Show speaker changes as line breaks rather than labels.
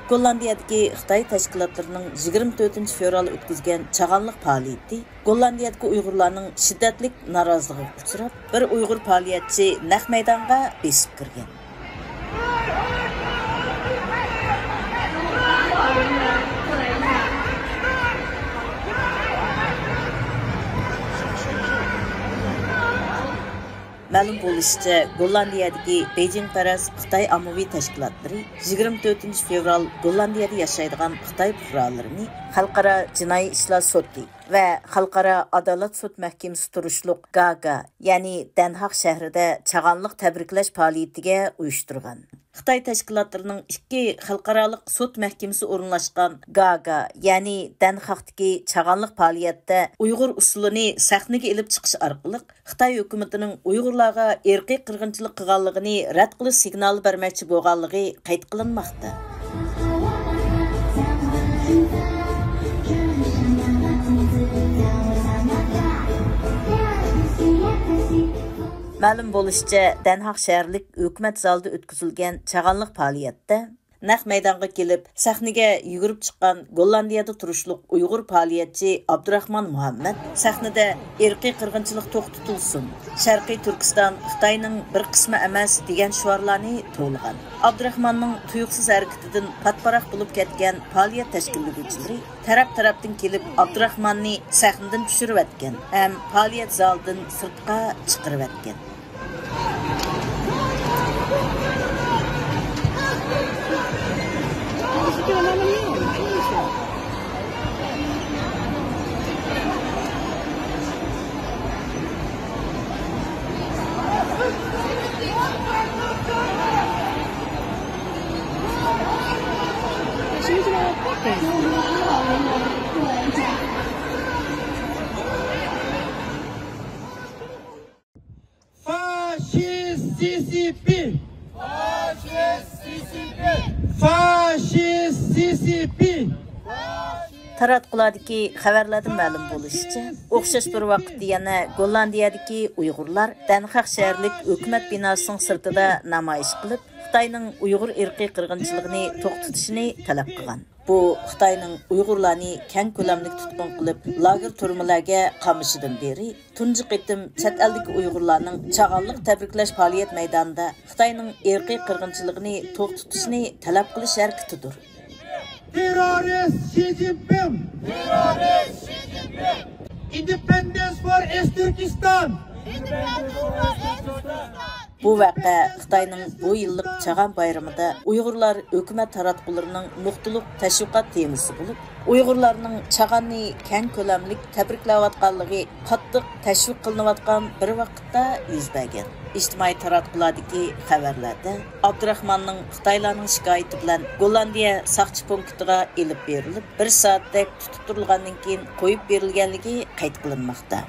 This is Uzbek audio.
Gollandiyadagi Xitoy tashkilotlarining 24 fevral o'tkazgan chag'anliq faoliyati Gollandiyadagi Uyg'urlarning shiddatli noroziligiga uchrab, bir Uyg'ur faoliyatchi naq maydonga besib kirgan. Ma'lum bo'lishicha, Gollandiyadagi Beijing-parast Xitoy ommaviy tashkilotlari 24 fevral Gollandiyada yashaydigan Xitoy fuqarolarini Xalqaro jinoiy ishlar sudi va Xalqaro adolat sud mahkamasi turishliq Gaga, ya'ni Danhaq shahrida chag'anliq tabriklash faoliyatiga uyushtirgan. Xitoy tashkilotlarining ikki xalqaroliq sud mahkamasi o'rinlashgan Gaga, ya'ni Danhaqdagi chag'anliq faoliyatda Uyg'ur usulini sahnaga elib chiqish orqali Xitoy hukumatining Uyg'urlarga irqiy qirg'inchilik qilganligini rad qilish signali bermoqchi bo'lganligi qayd qilinmoqda. Ma'lum bo'lishicha, Danhaq shaharlik hukumat zalida o'tkazilgan chag'anliq faoliyatda naq maydonga kelib, sahnaga yugurib chiqqan Gollandiyada turishliq Uyg'ur faoliyatchi Abdurahmon Muhammad sahnada irqiy qirg'inchilik to'xtatilsin, Sharqiy Turkiston Xitoyning bir qismi emas degan shiorlarni to'lg'an. Abdurahmonning tuyuqsiz harakatidan patparaq bo'lib ketgan faoliyat tashkillovchilari taraf-tarafdan kelib Abdurahmonni sahnadan tushirib etgan, ham faoliyat zalidan sirtqa chiqarib etgan.
Faşist CCP! Faşist CCP! Faşist CCP!
Taratqulardagi xabarlardan ma'lum bo'lishicha, o'xshash bir vaqtda yana Gollandiyadagi Uyg'urlar Danhaq shaharlik hukumat binosining sirtida namoyish qilib, Xitoyning Uyg'ur irqiy qirg'inchiligini to'xtatishni talab qilgan. Bu Xitoyning Uyg'urlarni keng ko'lamli tutqun qilib, lager turmalarga qamishidan beri tunji qitim chet eldagi Uyg'urlarning chag'anliq tabriklash faoliyat maydonida Xitoyning irqiy qirg'inchiligini to'xtatishni talab qilish harakatidir.
Terrorist Xi Jinping! Terrorist Xi Jinping! Independence for East Turkestan!
Bu vaqa Xitoyning bu yillik Chag'an bayramida Uyg'urlar hukumat taratqullarining nuqtaliq tashviqot temasi bo'lib, Uyg'urlarning Chag'anni keng ko'lamli tabriklayotganligi qattiq tashviq qilinayotgan bir vaqtda yuz bergan. İjtimoiy taratqulardagi xabarlarda Abdurahmonning Xitoylarning shikoyati bilan Gollandiya saqchi punktiga elib berilib, 1 soatdek tutib turilgandan keyin qo'yib berilganligi qayd qilinmoqda.